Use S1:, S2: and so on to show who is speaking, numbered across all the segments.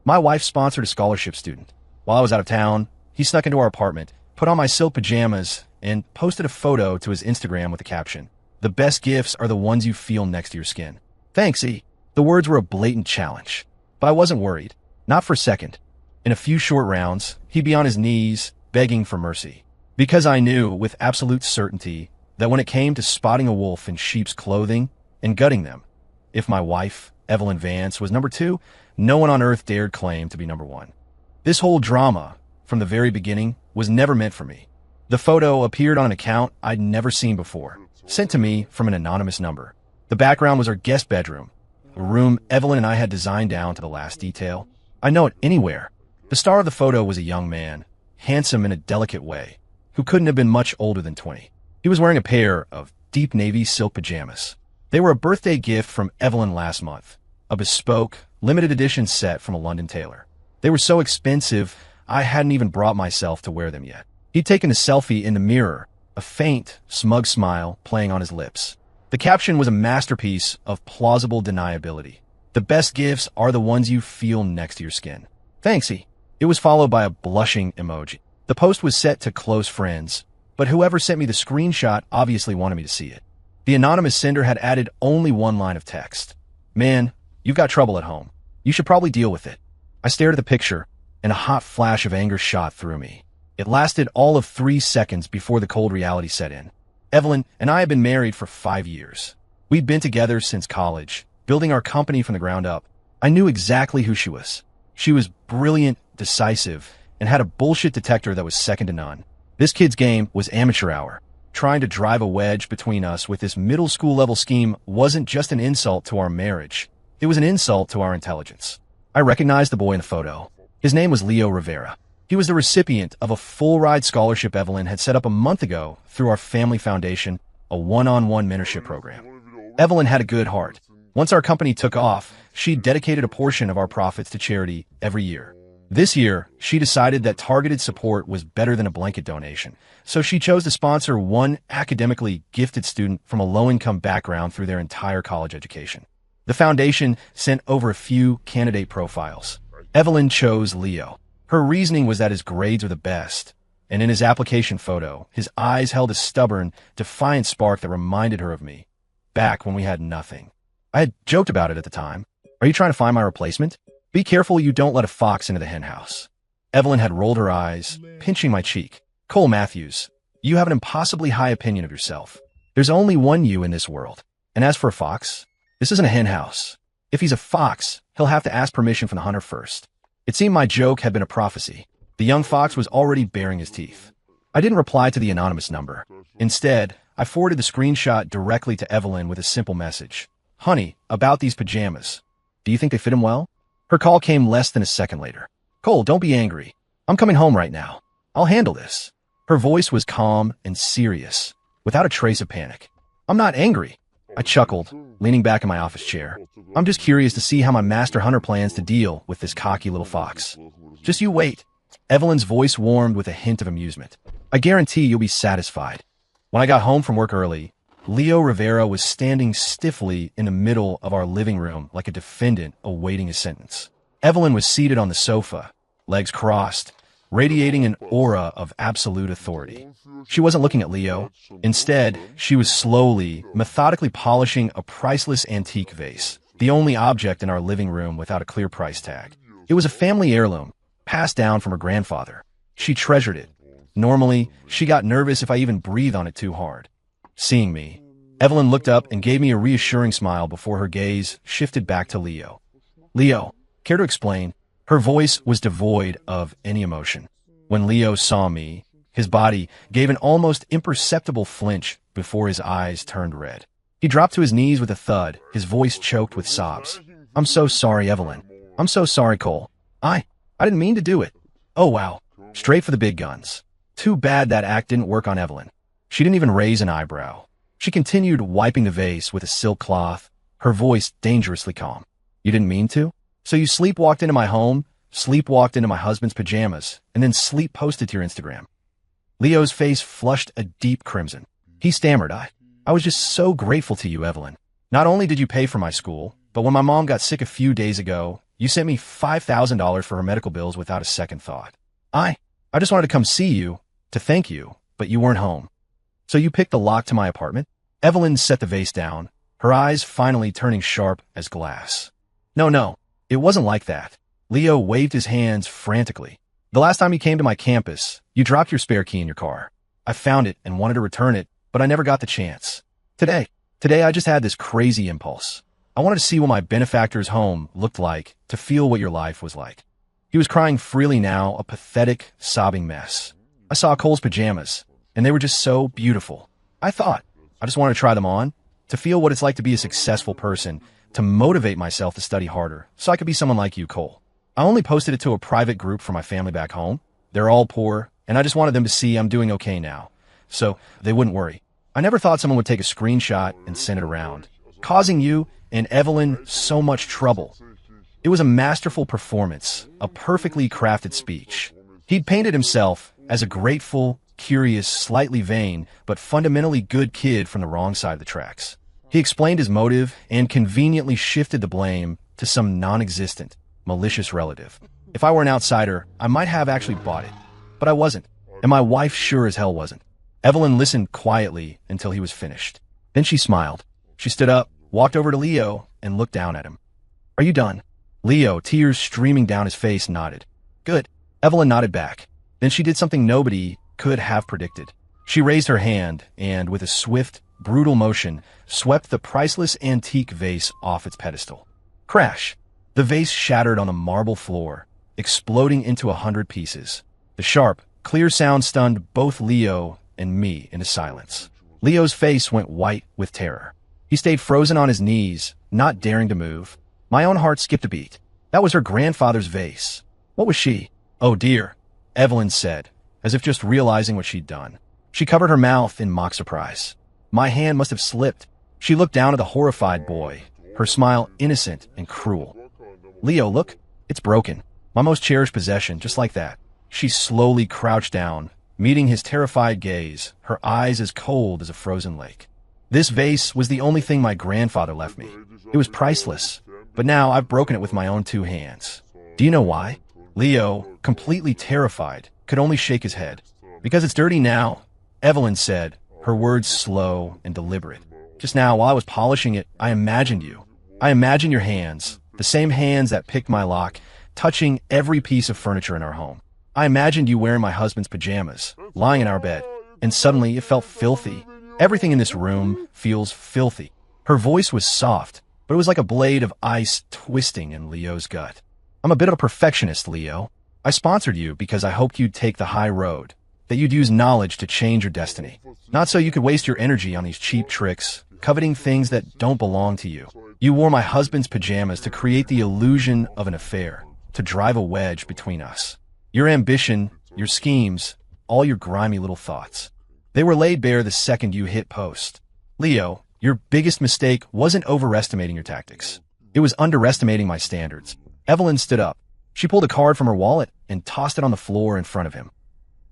S1: My wife sponsored a scholarship student. While I was out of town, he snuck into our apartment, put on my silk pajamas, and posted a photo to his Instagram with the caption, "The best gifts are the ones you feel next to your skin." Thanks, E. The words were a blatant challenge. But I wasn't worried. Not for a second. In a few short rounds, he'd be on his knees, begging for mercy. Because I knew, with absolute certainty, that when it came to spotting a wolf in sheep's clothing and gutting them, if my wife, Evelyn Vance, was number 2, no one on earth dared claim to be number 1. This whole drama, from the very beginning, was never meant for me. The photo appeared on an account I'd never seen before, sent to me from an anonymous number. The background was our guest bedroom, a room Evelyn and I had designed down to the last detail. I'd know it anywhere. The star of the photo was a young man, handsome in a delicate way, who couldn't have been much older than 20. He was wearing a pair of deep navy silk pajamas. They were a birthday gift from Evelyn last month, a bespoke, limited edition set from a London tailor. They were so expensive, I hadn't even brought myself to wear them yet. He'd taken a selfie in the mirror, a faint, smug smile playing on his lips. The caption was a masterpiece of plausible deniability. The best gifts are the ones you feel next to your skin. Thanksy. It was followed by a blushing emoji. The post was set to close friends, but whoever sent me the screenshot obviously wanted me to see it. The anonymous sender had added only one line of text. "Man, you've got trouble at home. You should probably deal with it." I stared at the picture, and a hot flash of anger shot through me. It lasted all of 3 seconds before the cold reality set in. Evelyn and I had been married for 5 years. We'd been together since college, building our company from the ground up. I knew exactly who she was. She was brilliant, decisive, and had a bullshit detector that was second to none. This kid's game was amateur hour. Trying to drive a wedge between us with this middle school level scheme wasn't just an insult to our marriage. It was an insult to our intelligence. I recognized the boy in the photo. His name was Leo Rivera. He was the recipient of a full-ride scholarship Evelyn had set up a month ago through our family foundation, a one-on-one mentorship program. Evelyn had a good heart. Once our company took off, she dedicated a portion of our profits to charity every year. This year, she decided that targeted support was better than a blanket donation, so she chose to sponsor one academically gifted student from a low-income background through their entire college education. The foundation sent over a few candidate profiles. Evelyn chose Leo. Her reasoning was that his grades are the best, and in his application photo, his eyes held a stubborn, defiant spark that reminded her of me, back when we had nothing. I had joked about it at the time. "Are you trying to find my replacement? Be careful you don't let a fox into the henhouse." Evelyn had rolled her eyes, pinching my cheek. "Cole Matthews, you have an impossibly high opinion of yourself. There's only one you in this world. And as for a fox, this isn't a henhouse. If he's a fox, he'll have to ask permission from the hunter first." It seemed my joke had been a prophecy. The young fox was already baring his teeth. I didn't reply to the anonymous number. Instead, I forwarded the screenshot directly to Evelyn with a simple message. "Honey, about these pajamas. Do you think they fit him well?" Her call came less than a second later. "Cole, don't be angry. I'm coming home right now. I'll handle this." Her voice was calm and serious, without a trace of panic. "I'm not angry." I chuckled, leaning back in my office chair. "I'm just curious to see how my master hunter plans to deal with this cocky little fox. Just you wait." Evelyn's voice warmed with a hint of amusement. "I guarantee you'll be satisfied." When I got home from work early, Leo Rivera was standing stiffly in the middle of our living room like a defendant awaiting his sentence. Evelyn was seated on the sofa, legs crossed, radiating an aura of absolute authority. She wasn't looking at Leo. Instead, she was slowly, methodically polishing a priceless antique vase, the only object in our living room without a clear price tag. It was a family heirloom, passed down from her grandfather. She treasured it. Normally, she got nervous if I even breathed on it too hard. Seeing me, Evelyn looked up and gave me a reassuring smile before her gaze shifted back to Leo. "Leo, care to explain?" Her voice was devoid of any emotion. When Leo saw me, his body gave an almost imperceptible flinch before his eyes turned red. He dropped to his knees with a thud, his voice choked with sobs. "I'm so sorry, Evelyn. I'm so sorry, Cole. I didn't mean to do it." Oh, wow. Straight for the big guns. Too bad that act didn't work on Evelyn. She didn't even raise an eyebrow. She continued wiping the vase with a silk cloth, her voice dangerously calm. "You didn't mean to? So you sleepwalked into my home, sleepwalked into my husband's pajamas, and then sleep posted to your Instagram." Leo's face flushed a deep crimson. He stammered, I was just so grateful to you, Evelyn. Not only did you pay for my school, but when my mom got sick a few days ago, You sent me $5,000 for her medical bills without a second thought. I just wanted to come see you, to thank you, but you weren't home. So you picked the lock to my apartment? Evelyn set the vase down, her eyes finally turning sharp as glass. No, it wasn't like that. Leo waved his hands frantically. The last time you came to my campus, you dropped your spare key in your car. I found it and wanted to return it, but I never got the chance. Today I just had this crazy impulse. I wanted to see what my benefactor's home looked like, to feel what your life was like. He was crying freely now, a pathetic, sobbing mess. I saw Cole's pajamas, and they were just so beautiful. I just wanted to try them on, to feel what it's like to be a successful person, to motivate myself to study harder, so I could be someone like you, Cole. I only posted it to a private group for my family back home. They're all poor, and I just wanted them to see I'm doing okay now, so they wouldn't worry. I never thought someone would take a screenshot and send it around, causing you and Evelyn so much trouble. It was a masterful performance, a perfectly crafted speech. He'd painted himself as a grateful, curious, slightly vain, but fundamentally good kid from the wrong side of the tracks. He explained his motive and conveniently shifted the blame to some non-existent, malicious relative. If I were an outsider, I might have actually bought it. But I wasn't, and my wife sure as hell wasn't. Evelyn listened quietly until he was finished. Then she smiled. She stood up, walked over to Leo, and looked down at him. Are you done? Leo, tears streaming down his face, nodded. Good. Evelyn nodded back. Then she did something nobody could have predicted. She raised her hand and, with a swift, brutal motion, swept the priceless antique vase off its pedestal. Crash! The vase shattered on the marble floor, exploding into 100 pieces. The sharp, clear sound stunned both Leo and me into silence. Leo's face went white with terror. He stayed frozen on his knees, not daring to move. My own heart skipped a beat. That was her grandfather's vase. What was she? Oh dear, Evelyn said, as if just realizing what she'd done. She covered her mouth in mock surprise. My hand must have slipped. She looked down at the horrified boy, her smile innocent and cruel. Leo, look, it's broken. My most cherished possession, just like that. She slowly crouched down, meeting his terrified gaze, her eyes as cold as a frozen lake. This vase was the only thing my grandfather left me. It was priceless, but now I've broken it with my own two hands. Do you know why? Leo, completely terrified, could only shake his head. Because it's dirty now, Evelyn said, her words slow and deliberate. Just now, while I was polishing it, I imagined you. I imagined your hands, the same hands that picked my lock, touching every piece of furniture in our home. I imagined you wearing my husband's pajamas, lying in our bed, and suddenly it felt filthy. Everything in this room feels filthy. Her voice was soft, but it was like a blade of ice twisting in Leo's gut. I'm a bit of a perfectionist, Leo. I sponsored you because I hoped you'd take the high road, that you'd use knowledge to change your destiny. Not so you could waste your energy on these cheap tricks, coveting things that don't belong to you. You wore my husband's pajamas to create the illusion of an affair, to drive a wedge between us. Your ambition, your schemes, all your grimy little thoughts. They were laid bare the second you hit post. Leo, your biggest mistake wasn't overestimating your tactics. It was underestimating my standards. Evelyn stood up. She pulled a card from her wallet and tossed it on the floor in front of him.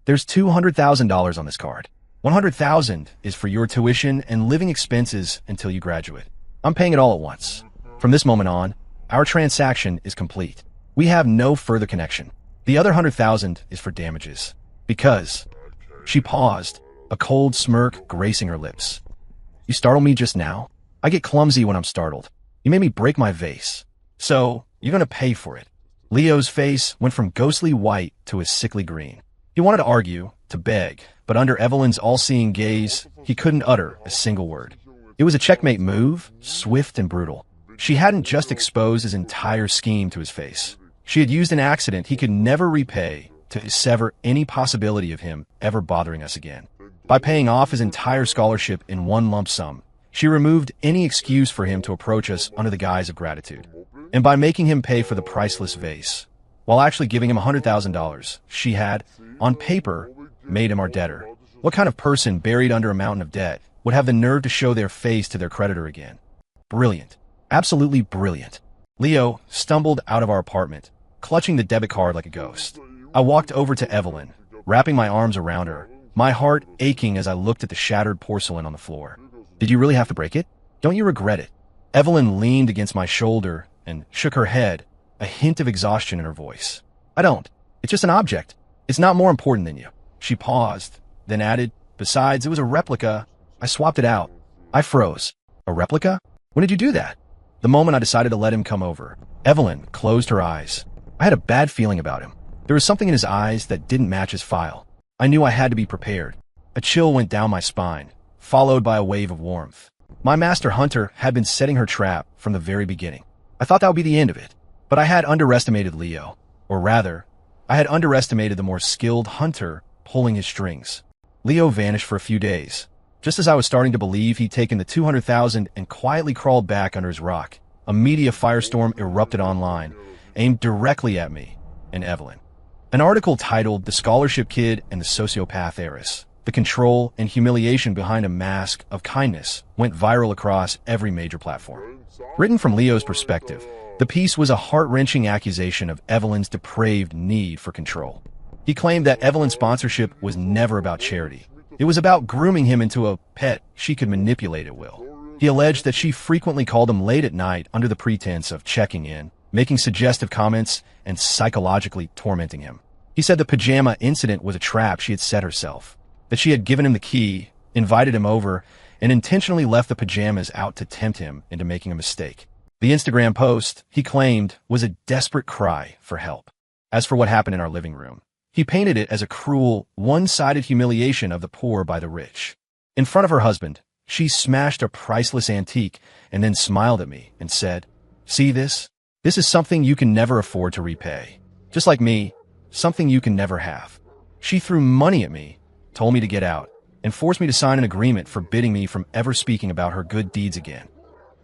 S1: There's $200,000 on this card. $100,000 is for your tuition and living expenses until you graduate. I'm paying it all at once. From this moment on, our transaction is complete. We have no further connection. The other $100,000 is for damages. Because... She paused, a cold smirk gracing her lips. You startled me just now? I get clumsy when I'm startled. You made me break my vase. So, you're gonna pay for it. Leo's face went from ghostly white to a sickly green. He wanted to argue, to beg, but under Evelyn's all-seeing gaze, he couldn't utter a single word. It was a checkmate move, swift and brutal. She hadn't just exposed his entire scheme to his face. She had used an accident he could never repay to sever any possibility of him ever bothering us again. By paying off his entire scholarship in one lump sum, she removed any excuse for him to approach us under the guise of gratitude. And by making him pay for the priceless vase, while actually giving him $100,000, she had, on paper, made him our debtor. What kind of person buried under a mountain of debt would have the nerve to show their face to their creditor again? Brilliant. Absolutely brilliant. Leo stumbled out of our apartment, clutching the debit card like a ghost. I walked over to Evelyn, wrapping my arms around her, my heart aching as I looked at the shattered porcelain on the floor. Did you really have to break it? Don't you regret it? Evelyn leaned against my shoulder and shook her head, a hint of exhaustion in her voice. I don't. It's just an object. It's not more important than you. She paused, then added, besides, it was a replica. I swapped it out. I froze. A replica? When did you do that? The moment I decided to let him come over. Evelyn closed her eyes. I had a bad feeling about him. There was something in his eyes that didn't match his file. I knew I had to be prepared. A chill went down my spine, followed by a wave of warmth. My master hunter had been setting her trap from the very beginning. I thought that would be the end of it. But I had underestimated Leo. Or rather, I had underestimated the more skilled hunter pulling his strings. Leo vanished for a few days. Just as I was starting to believe he'd taken the 200,000 and quietly crawled back under his rock, a media firestorm erupted online, aimed directly at me and Evelyn. An article titled "The Scholarship Kid and the Sociopath Heiress: The Control and Humiliation Behind a Mask of Kindness" went viral across every major platform. Written from Leo's perspective, the piece was a heart-wrenching accusation of Evelyn's depraved need for control. He claimed that Evelyn's sponsorship was never about charity. It was about grooming him into a pet she could manipulate at will. He alleged that she frequently called him late at night under the pretense of checking in, making suggestive comments, and psychologically tormenting him. He said the pajama incident was a trap she had set herself, that she had given him the key, invited him over, and intentionally left the pajamas out to tempt him into making a mistake. The Instagram post, he claimed, was a desperate cry for help. As for what happened in our living room, he painted it as a cruel, one-sided humiliation of the poor by the rich. In front of her husband, she smashed a priceless antique and then smiled at me and said, "See this? This is something you can never afford to repay. Just like me, something you can never have." She threw money at me, told me to get out, and forced me to sign an agreement forbidding me from ever speaking about her good deeds again.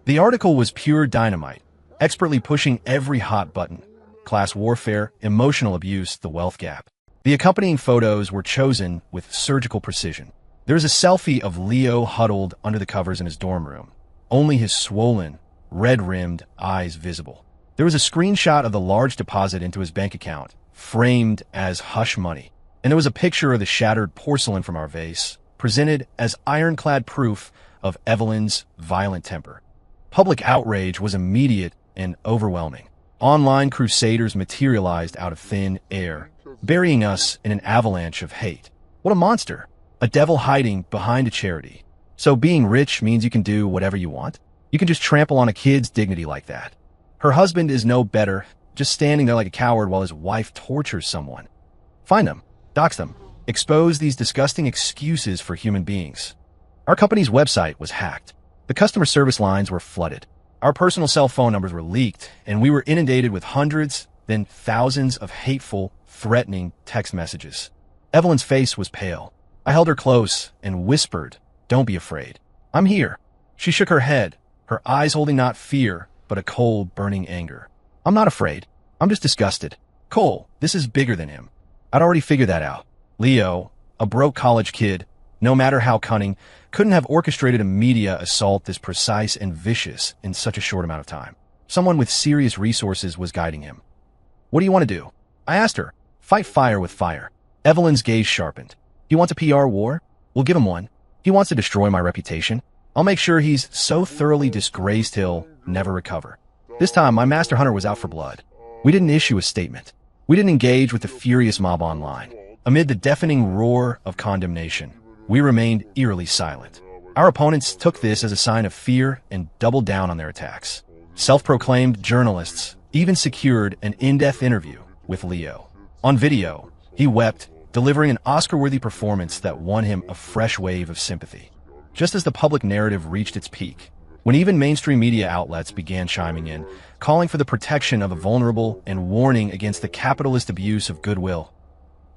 S1: The article was pure dynamite, expertly pushing every hot button: class warfare, emotional abuse, the wealth gap. The accompanying photos were chosen with surgical precision. There is a selfie of Leo huddled under the covers in his dorm room, only his swollen, red-rimmed eyes visible. There was a screenshot of the large deposit into his bank account, framed as hush money, and there was a picture of the shattered porcelain from our vase, presented as ironclad proof of Evelyn's violent temper. Public outrage was immediate and overwhelming. Online crusaders materialized out of thin air, burying us in an avalanche of hate. What a monster! A devil hiding behind a charity. So being rich means you can do whatever you want? You can just trample on a kid's dignity like that. Her husband is no better, just standing there like a coward while his wife tortures someone. Find them, dox them, expose these disgusting excuses for human beings. Our company's website was hacked. The customer service lines were flooded. Our personal cell phone numbers were leaked, and we were inundated with hundreds, then thousands of hateful, threatening text messages. Evelyn's face was pale. I held her close and whispered, "Don't be afraid. I'm here." She shook her head, her eyes holding not fear, but a cold, burning anger. "I'm not afraid. I'm just disgusted. Cole, this is bigger than him. I'd already figured that out. Leo, a broke college kid, no matter how cunning, couldn't have orchestrated a media assault this precise and vicious in such a short amount of time. Someone with serious resources was guiding him. What do you want to do?" I asked her. "Fight fire with fire." Evelyn's gaze sharpened. "He wants a PR war? We'll give him one. He wants to destroy my reputation. I'll make sure he's so thoroughly disgraced he'll never recover." This time, my master hunter was out for blood. We didn't issue a statement. We didn't engage with the furious mob online. Amid the deafening roar of condemnation, we remained eerily silent. Our opponents took this as a sign of fear and doubled down on their attacks. Self-proclaimed journalists even secured an in-depth interview with Leo. On video, he wept, delivering an Oscar-worthy performance that won him a fresh wave of sympathy. Just as the public narrative reached its peak, when even mainstream media outlets began chiming in, calling for the protection of the vulnerable and warning against the capitalist abuse of goodwill,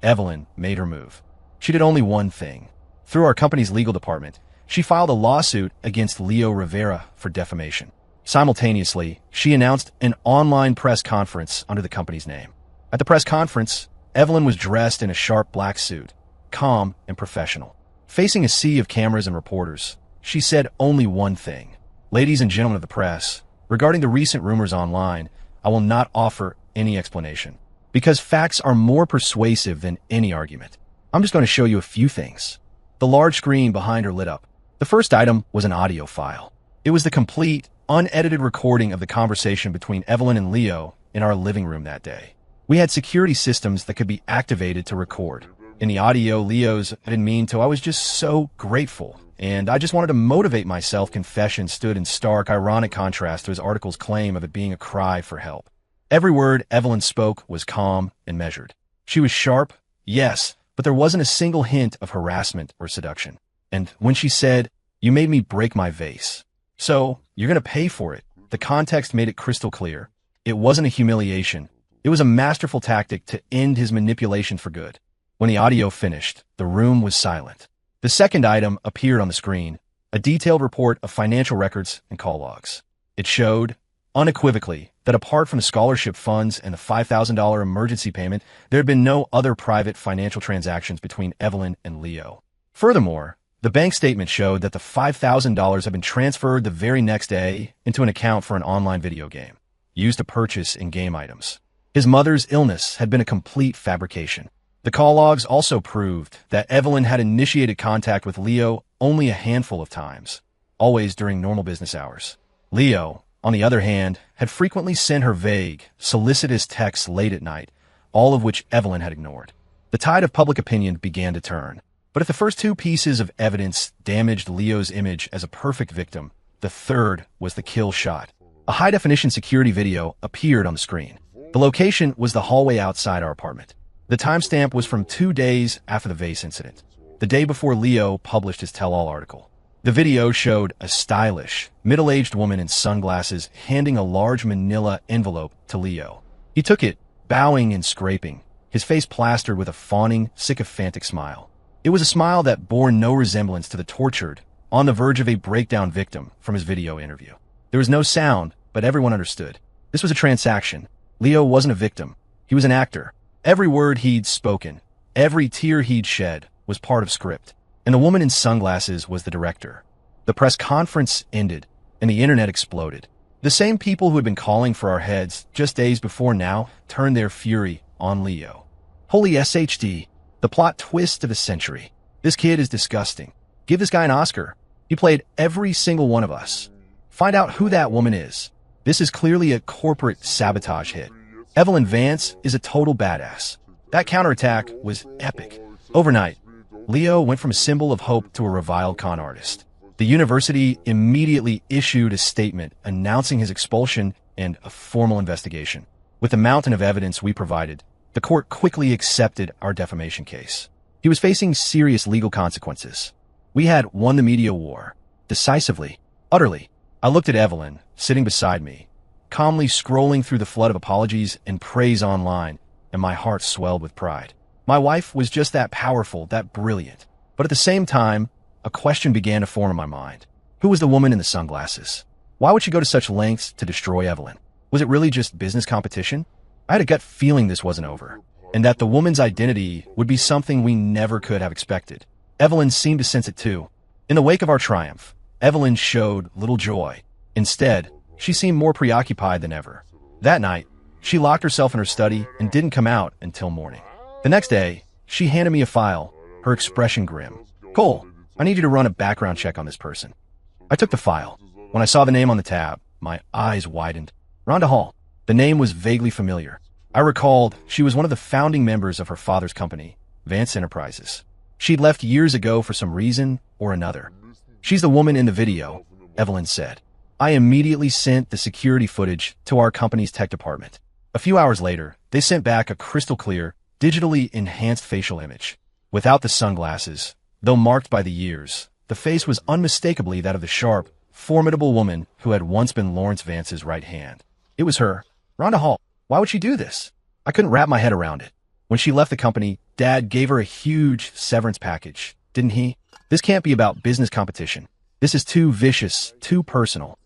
S1: Evelyn made her move. She did only one thing. Through our company's legal department, she filed a lawsuit against Leo Rivera for defamation. Simultaneously, she announced an online press conference under the company's name. At the press conference, Evelyn was dressed in a sharp black suit, calm and professional. Facing a sea of cameras and reporters, she said only one thing. "Ladies and gentlemen of the press, regarding the recent rumors online, I will not offer any explanation, because facts are more persuasive than any argument. I'm just going to show you a few things." The large screen behind her lit up. The first item was an audio file. It was the complete, unedited recording of the conversation between Evelyn and Leo in our living room that day. We had security systems that could be activated to record. In the audio, Leo's "I didn't mean to, I was just so grateful, and I just wanted to motivate myself" confession stood in stark, ironic contrast to his article's claim of it being a cry for help. Every word Evelyn spoke was calm and measured. She was sharp, yes, but there wasn't a single hint of harassment or seduction. And when she said, "You made me break my vase, so you're going to pay for it," the context made it crystal clear. It wasn't a humiliation. It was a masterful tactic to end his manipulation for good. When the audio finished, the room was silent. The second item appeared on the screen, a detailed report of financial records and call logs. It showed, unequivocally, that apart from the scholarship funds and the $5,000 emergency payment, there had been no other private financial transactions between Evelyn and Leo. Furthermore, the bank statement showed that the $5,000 had been transferred the very next day into an account for an online video game, used to purchase in-game items. His mother's illness had been a complete fabrication. The call logs also proved that Evelyn had initiated contact with Leo only a handful of times, always during normal business hours. Leo, on the other hand, had frequently sent her vague, solicitous texts late at night, all of which Evelyn had ignored. The tide of public opinion began to turn. But if the first two pieces of evidence damaged Leo's image as a perfect victim, the third was the kill shot. A high-definition security video appeared on the screen. The location was the hallway outside our apartment. The timestamp was from 2 days after the vase incident, the day before Leo published his tell-all article. The video showed a stylish, middle-aged woman in sunglasses handing a large manila envelope to Leo. He took it, bowing and scraping, his face plastered with a fawning, sycophantic smile. It was a smile that bore no resemblance to the tortured, on the verge of a breakdown victim from his video interview. There was no sound, but everyone understood. This was a transaction. Leo wasn't a victim. He was an actor. Every word he'd spoken, every tear he'd shed, was part of script. And the woman in sunglasses was the director. The press conference ended, and the internet exploded. The same people who had been calling for our heads just days before now turned their fury on Leo. Holy SHD, the plot twist of the century. This kid is disgusting. Give this guy an Oscar. He played every single one of us. Find out who that woman is. This is clearly a corporate sabotage hit. Evelyn Vance is a total badass. That counterattack was epic. Overnight, Leo went from a symbol of hope to a reviled con artist. The university immediately issued a statement announcing his expulsion and a formal investigation. With the mountain of evidence we provided, the court quickly accepted our defamation case. He was facing serious legal consequences. We had won the media war, decisively, utterly. I looked at Evelyn, sitting beside me, calmly scrolling through the flood of apologies and praise online, and my heart swelled with pride. My wife was just that powerful, that brilliant. But at the same time, a question began to form in my mind. Who was the woman in the sunglasses? Why would she go to such lengths to destroy Evelyn? Was it really just business competition? I had a gut feeling this wasn't over, and that the woman's identity would be something we never could have expected. Evelyn seemed to sense it too. In the wake of our triumph, Evelyn showed little joy. Instead, she seemed more preoccupied than ever. That night, she locked herself in her study and didn't come out until morning. The next day, she handed me a file, her expression grim. "Cole, I need you to run a background check on this person." I took the file. When I saw the name on the tab, my eyes widened. Rhonda Hall. The name was vaguely familiar. I recalled she was one of the founding members of her father's company, Vance Enterprises. She'd left years ago for some reason or another. "She's the woman in the video," Evelyn said. I immediately sent the security footage to our company's tech department. A few hours later, they sent back a crystal clear, digitally enhanced facial image. Without the sunglasses, though marked by the years, the face was unmistakably that of the sharp, formidable woman who had once been Lawrence Vance's right hand. It was her. Rhonda Hall. Why would she do this? I couldn't wrap my head around it. When she left the company, Dad gave her a huge severance package, didn't he? This can't be about business competition. This is too vicious, too personal.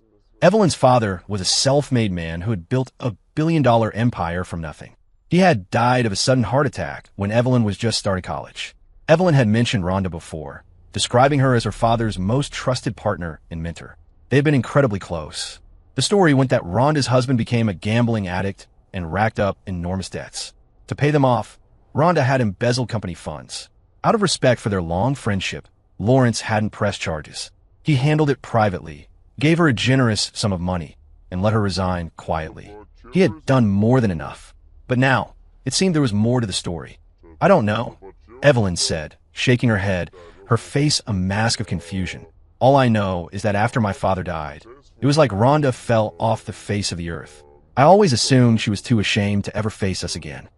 S1: Evelyn's father was a self-made man who had built a billion-dollar empire from nothing. He had died of a sudden heart attack when Evelyn was just starting college. Evelyn had mentioned Rhonda before, describing her as her father's most trusted partner and mentor. They had been incredibly close. The story went that Rhonda's husband became a gambling addict and racked up enormous debts. To pay them off, Rhonda had embezzled company funds. Out of respect for their long friendship, Lawrence hadn't pressed charges. He handled it privately, gave her a generous sum of money, and let her resign quietly. He had done more than enough. But now, it seemed there was more to the story. I don't know, Evelyn said, shaking her head, her face a mask of confusion. All I know is that after my father died, it was like Rhonda fell off the face of the earth. I always assumed she was too ashamed to ever face us again.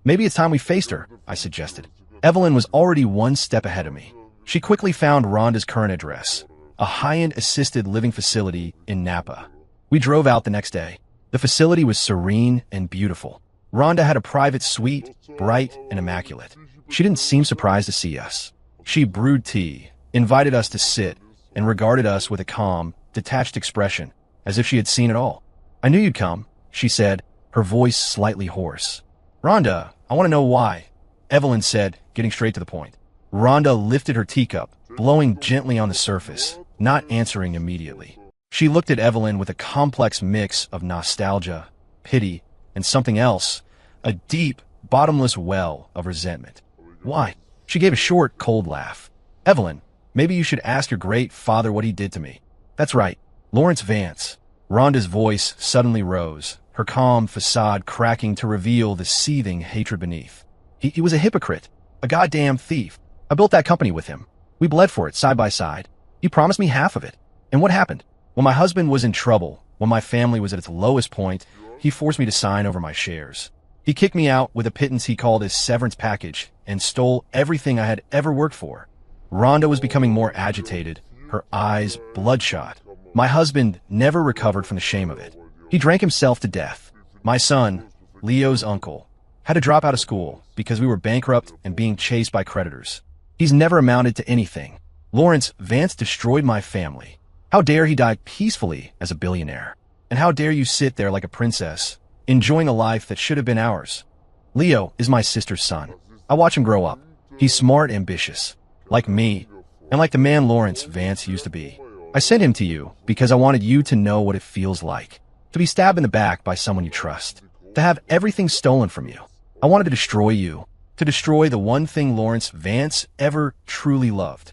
S1: Maybe it's time we faced her, I suggested. Evelyn was already one step ahead of me. She quickly found Rhonda's current address, a high-end assisted living facility in Napa. We drove out the next day. The facility was serene and beautiful. Rhonda had a private suite, bright and immaculate. She didn't seem surprised to see us. She brewed tea, invited us to sit, and regarded us with a calm, detached expression, as if she had seen it all. I knew you'd come, she said, her voice slightly hoarse. Rhonda, I want to know why, Evelyn said, getting straight to the point. Rhonda lifted her teacup, blowing gently on the surface, not answering immediately. She looked at Evelyn with a complex mix of nostalgia, pity, and something else, a deep, bottomless well of resentment. Why? She gave a short, cold laugh. Evelyn, maybe you should ask your great father what he did to me. That's right, Lawrence Vance. Rhonda's voice suddenly rose, her calm facade cracking to reveal the seething hatred beneath. He was a hypocrite, a goddamn thief. I built that company with him. We bled for it side by side. He promised me half of it. And what happened? When my husband was in trouble, when my family was at its lowest point, he forced me to sign over my shares. He kicked me out with a pittance he called his severance package and stole everything I had ever worked for. Rhonda was becoming more agitated, her eyes bloodshot. My husband never recovered from the shame of it. He drank himself to death. My son, Leo's uncle, had to drop out of school because we were bankrupt and being chased by creditors. He's never amounted to anything. Lawrence Vance destroyed my family. How dare he die peacefully as a billionaire? And how dare you sit there like a princess, enjoying a life that should have been ours? Leo is my sister's son. I watch him grow up. He's smart, ambitious, like me, and like the man Lawrence Vance used to be. I sent him to you because I wanted you to know what it feels like to be stabbed in the back by someone you trust, to have everything stolen from you. I wanted to destroy you, to destroy the one thing Lawrence Vance ever truly loved.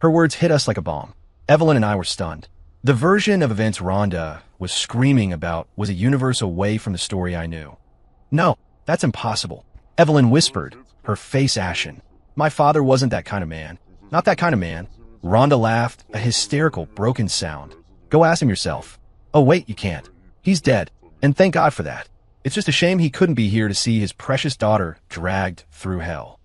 S1: Her words hit us like a bomb. Evelyn and I were stunned. The version of events Rhonda was screaming about was a universe away from the story I knew. No, that's impossible, Evelyn whispered, her face ashen. My father wasn't that kind of man. Not that kind of man. Rhonda laughed, a hysterical, broken sound. Go ask him yourself. Oh wait, you can't. He's dead, and thank God for that. It's just a shame he couldn't be here to see his precious daughter dragged through hell.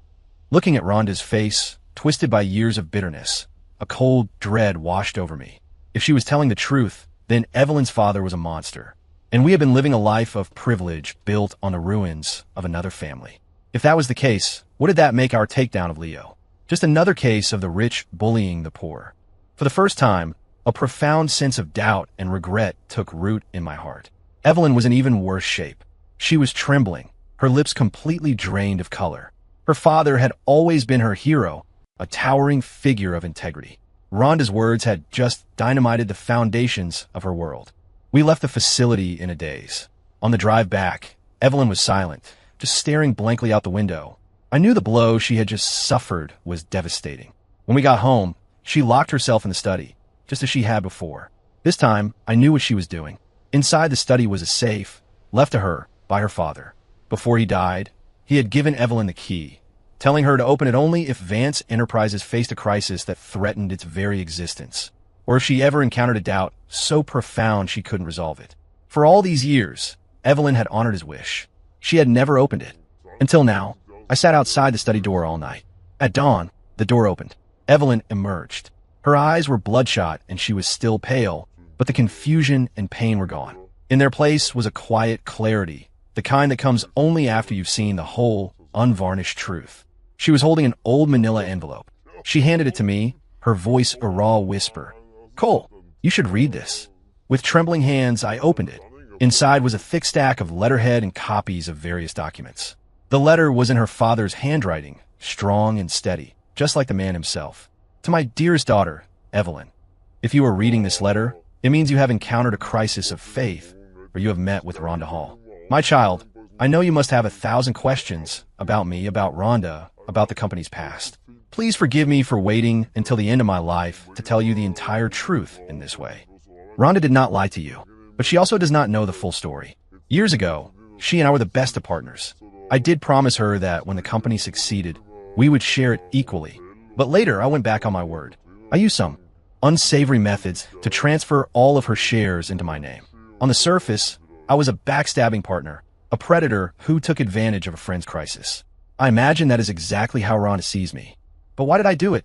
S1: Looking at Rhonda's face, twisted by years of bitterness, a cold dread washed over me. If she was telling the truth, then Evelyn's father was a monster, and we had been living a life of privilege built on the ruins of another family. If that was the case, what did that make our takedown of Leo? Just another case of the rich bullying the poor. For the first time, a profound sense of doubt and regret took root in my heart. Evelyn was in even worse shape. She was trembling, her lips completely drained of color. Her father had always been her hero, a towering figure of integrity. Rhonda's words had just dynamited the foundations of her world. We left the facility in a daze. On the drive back, Evelyn was silent, just staring blankly out the window. I knew the blow she had just suffered was devastating. When we got home, she locked herself in the study, just as she had before. This time, I knew what she was doing. Inside the study was a safe, left to her by her father. Before he died, he had given Evelyn the key, telling her to open it only if Vance Enterprises faced a crisis that threatened its very existence, or if she ever encountered a doubt so profound she couldn't resolve it. For all these years, Evelyn had honored his wish. She had never opened it. Until now, I sat outside the study door all night. At dawn, the door opened. Evelyn emerged. Her eyes were bloodshot and she was still pale, but the confusion and pain were gone. In their place was a quiet clarity, the kind that comes only after you've seen the whole, unvarnished truth. She was holding an old manila envelope. She handed it to me, her voice a raw whisper. Cole, you should read this. With trembling hands, I opened it. Inside was a thick stack of letterhead and copies of various documents. The letter was in her father's handwriting, strong and steady, just like the man himself. To my dearest daughter, Evelyn, if you are reading this letter, it means you have encountered a crisis of faith, or you have met with Rhonda Hall. My child, I know you must have 1,000 questions about me, about Rhonda, about the company's past. Please forgive me for waiting until the end of my life to tell you the entire truth in this way. Rhonda did not lie to you, but she also does not know the full story. Years ago, she and I were the best of partners. I did promise her that when the company succeeded, we would share it equally. But later, I went back on my word. I used some unsavory methods to transfer all of her shares into my name. On the surface, I was a backstabbing partner, a predator who took advantage of a friend's crisis. I imagine that is exactly how Rhonda sees me. But why did I do it?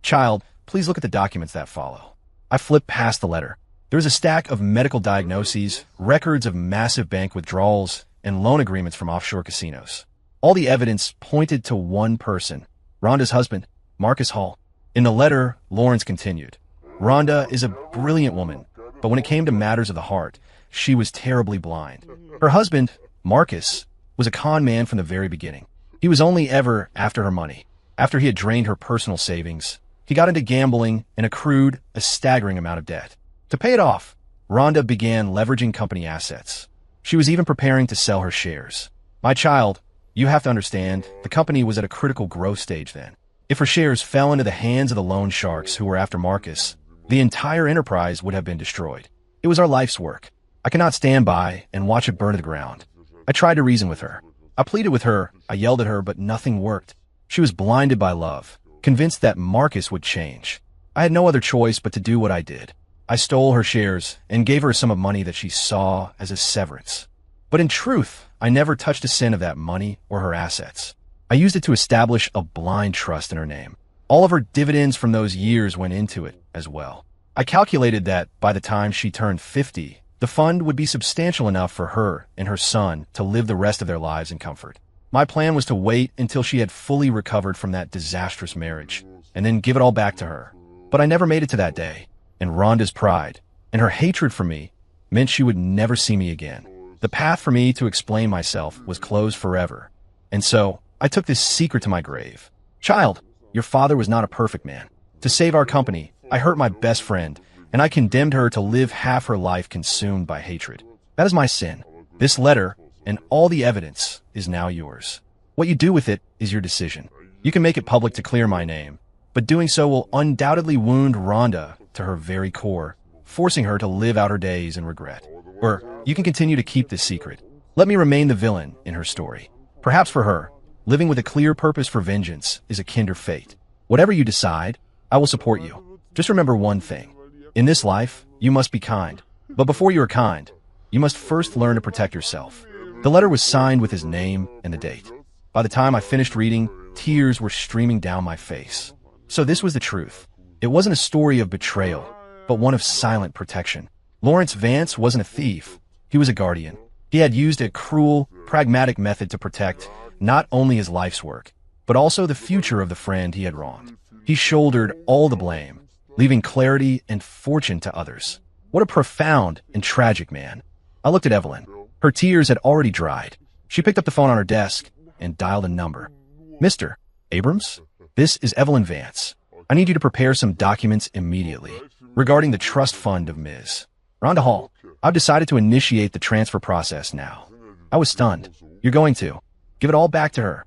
S1: Child, please look at the documents that follow. I flipped past the letter. There was a stack of medical diagnoses, records of massive bank withdrawals, and loan agreements from offshore casinos. All the evidence pointed to one person, Rhonda's husband, Marcus Hall. In the letter, Lawrence continued, Rhonda is a brilliant woman, but when it came to matters of the heart, she was terribly blind. Her husband, Marcus, was a con man from the very beginning. He was only ever after her money. After he had drained her personal savings, he got into gambling and accrued a staggering amount of debt. To pay it off, Rhonda began leveraging company assets. She was even preparing to sell her shares. My child, you have to understand, the company was at a critical growth stage then. If her shares fell into the hands of the loan sharks who were after Marcus, the entire enterprise would have been destroyed. It was our life's work. I cannot stand by and watch it burn to the ground. I tried to reason with her. I pleaded with her, I yelled at her, but nothing worked. She was blinded by love, convinced that Marcus would change. I had no other choice but to do what I did. I stole her shares and gave her a sum of money that she saw as a severance. But in truth, I never touched a cent of that money or her assets. I used it to establish a blind trust in her name. All of her dividends from those years went into it as well. I calculated that by the time she turned 50, the fund would be substantial enough for her and her son to live the rest of their lives in comfort. My plan was to wait until she had fully recovered from that disastrous marriage and then give it all back to her. But I never made it to that day, and Rhonda's pride and her hatred for me meant she would never see me again. The path for me to explain myself was closed forever, and so I took this secret to my grave. Child, your father was not a perfect man. To save our company, I hurt my best friend, and I condemned her to live half her life consumed by hatred. That is my sin. This letter and all the evidence is now yours. What you do with it is your decision. You can make it public to clear my name, but doing so will undoubtedly wound Rhonda to her very core, forcing her to live out her days in regret. Or you can continue to keep this secret. Let me remain the villain in her story. Perhaps for her, living with a clear purpose for vengeance is a kinder fate. Whatever you decide, I will support you. Just remember one thing. In this life, you must be kind. But before you are kind, you must first learn to protect yourself. The letter was signed with his name and the date. By the time I finished reading, tears were streaming down my face. So this was the truth. It wasn't a story of betrayal, but one of silent protection. Lawrence Vance wasn't a thief. He was a guardian. He had used a cruel, pragmatic method to protect not only his life's work, but also the future of the friend he had wronged. He shouldered all the blame, leaving clarity and fortune to others. What a profound and tragic man. I looked at Evelyn. Her tears had already dried. She picked up the phone on her desk and dialed a number. Mr. Abrams, this is Evelyn Vance. I need you to prepare some documents immediately regarding the trust fund of Ms. Rhonda Hall. I've decided to initiate the transfer process now. I was stunned. You're going to give it all back to her.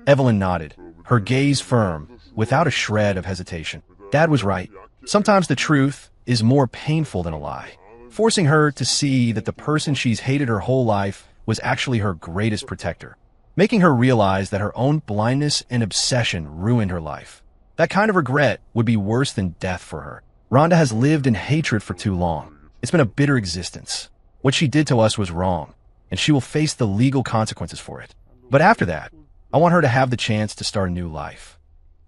S1: Evelyn nodded, her gaze firm, without a shred of hesitation. Dad was right. Sometimes the truth is more painful than a lie, forcing her to see that the person she's hated her whole life was actually her greatest protector, making her realize that her own blindness and obsession ruined her life. That kind of regret would be worse than death for her. Rhonda has lived in hatred for too long. It's been a bitter existence. What she did to us was wrong, and she will face the legal consequences for it. But after that, I want her to have the chance to start a new life.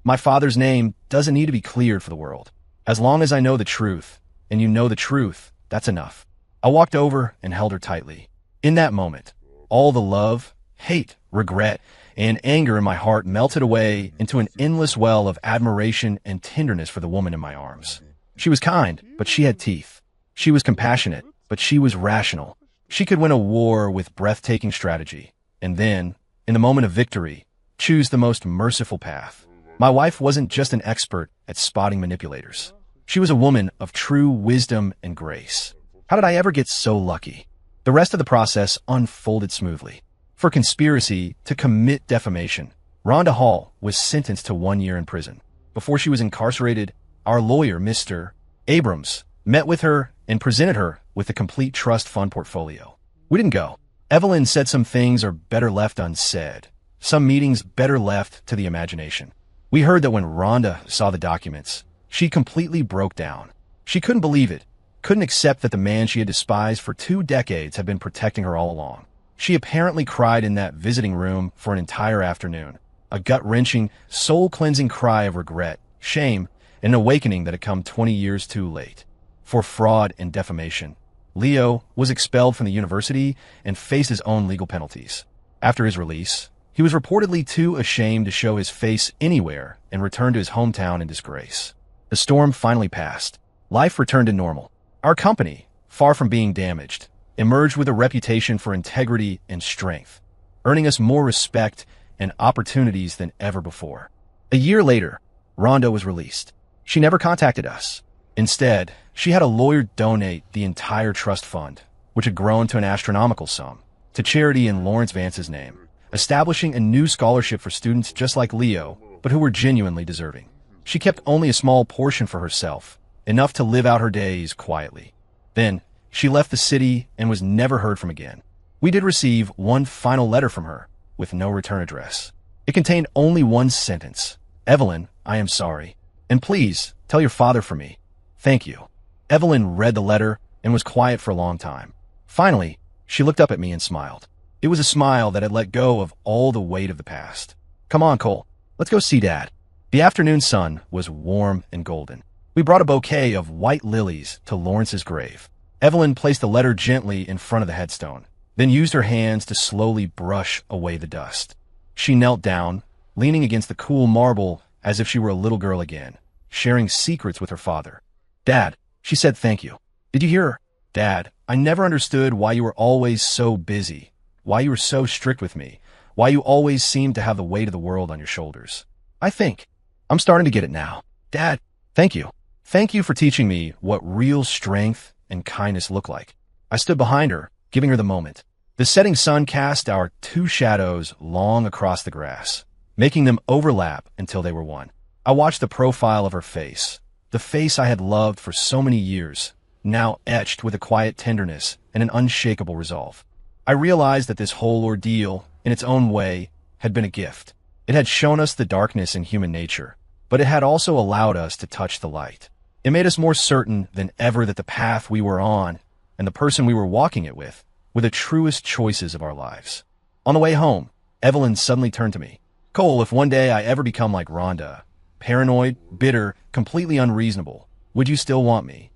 S1: My father's name doesn't need to be cleared for the world. As long as I know the truth, and you know the truth, that's enough. I walked over and held her tightly. In that moment, all the love, hate, regret, and anger in my heart melted away into an endless well of admiration and tenderness for the woman in my arms. She was kind, but she had teeth. She was compassionate, but she was rational. She could win a war with breathtaking strategy, and then, in the moment of victory, choose the most merciful path. My wife wasn't just an expert at spotting manipulators. She was a woman of true wisdom and grace. How did I ever get so lucky? The rest of the process unfolded smoothly. For conspiracy to commit defamation, Rhonda Hall was sentenced to 1 year in prison. Before she was incarcerated, our lawyer, Mr. Abrams, met with her and presented her with a complete trust fund portfolio. We didn't go. Evelyn said some things are better left unsaid, some meetings better left to the imagination. We heard that when Rhonda saw the documents, she completely broke down. She couldn't believe it, couldn't accept that the man she had despised for 2 decades had been protecting her all along. She apparently cried in that visiting room for an entire afternoon, a gut-wrenching, soul-cleansing cry of regret, shame, and an awakening that had come 20 years too late. For fraud and defamation, Leo was expelled from the university and faced his own legal penalties. After his release, he was reportedly too ashamed to show his face anywhere and returned to his hometown in disgrace. The storm finally passed. Life returned to normal. Our company, far from being damaged, emerged with a reputation for integrity and strength, earning us more respect and opportunities than ever before. A year later, Rhonda was released. She never contacted us. Instead, she had a lawyer donate the entire trust fund, which had grown to an astronomical sum, to charity in Lawrence Vance's name, establishing a new scholarship for students just like Leo, but who were genuinely deserving. She kept only a small portion for herself, enough to live out her days quietly. Then, she left the city and was never heard from again. We did receive one final letter from her, with no return address. It contained only one sentence. "Evelyn, I am sorry. And please, tell your father for me. Thank you." Evelyn read the letter and was quiet for a long time. Finally, she looked up at me and smiled. It was a smile that had let go of all the weight of the past. "Come on, Cole. Let's go see Dad." The afternoon sun was warm and golden. We brought a bouquet of white lilies to Lawrence's grave. Evelyn placed the letter gently in front of the headstone, then used her hands to slowly brush away the dust. She knelt down, leaning against the cool marble as if she were a little girl again, sharing secrets with her father. "Dad," she said, "thank you. Did you hear her? Dad, I never understood why you were always so busy, why you were so strict with me, why you always seemed to have the weight of the world on your shoulders. I think I'm starting to get it now. Dad, thank you. Thank you for teaching me what real strength and kindness look like." I stood behind her, giving her the moment. The setting sun cast our 2 shadows long across the grass, making them overlap until they were one. I watched the profile of her face, the face I had loved for so many years, now etched with a quiet tenderness and an unshakable resolve. I realized that this whole ordeal, in its own way, had been a gift. It had shown us the darkness in human nature, but it had also allowed us to touch the light. It made us more certain than ever that the path we were on and the person we were walking it with were the truest choices of our lives. On the way home, Evelyn suddenly turned to me. "Cole, if one day I ever become like Rhonda, paranoid, bitter, completely unreasonable, would you still want me?"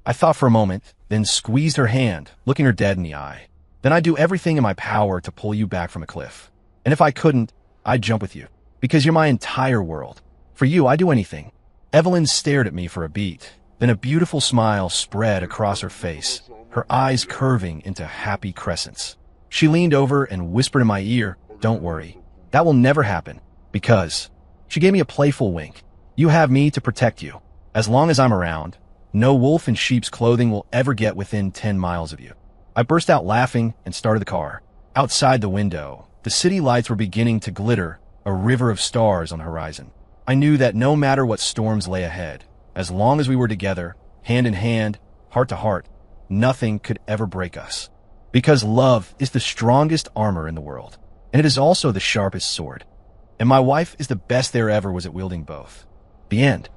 S1: I thought for a moment, then squeezed her hand, looking her dead in the eye. "Then I'd do everything in my power to pull you back from a cliff. And if I couldn't, I'd jump with you, because you're my entire world. For you, I'd do anything." Evelyn stared at me for a beat, then a beautiful smile spread across her face, her eyes curving into happy crescents. She leaned over and whispered in my ear, "Don't worry, that will never happen, because..." She gave me a playful wink. "You have me to protect you. As long as I'm around, no wolf in sheep's clothing will ever get within 10 miles of you." I burst out laughing and started the car. Outside the window, the city lights were beginning to glitter, a river of stars on the horizon. I knew that no matter what storms lay ahead, as long as we were together, hand in hand, heart to heart, nothing could ever break us. Because love is the strongest armor in the world, and it is also the sharpest sword. And my wife is the best there ever was at wielding both. The end.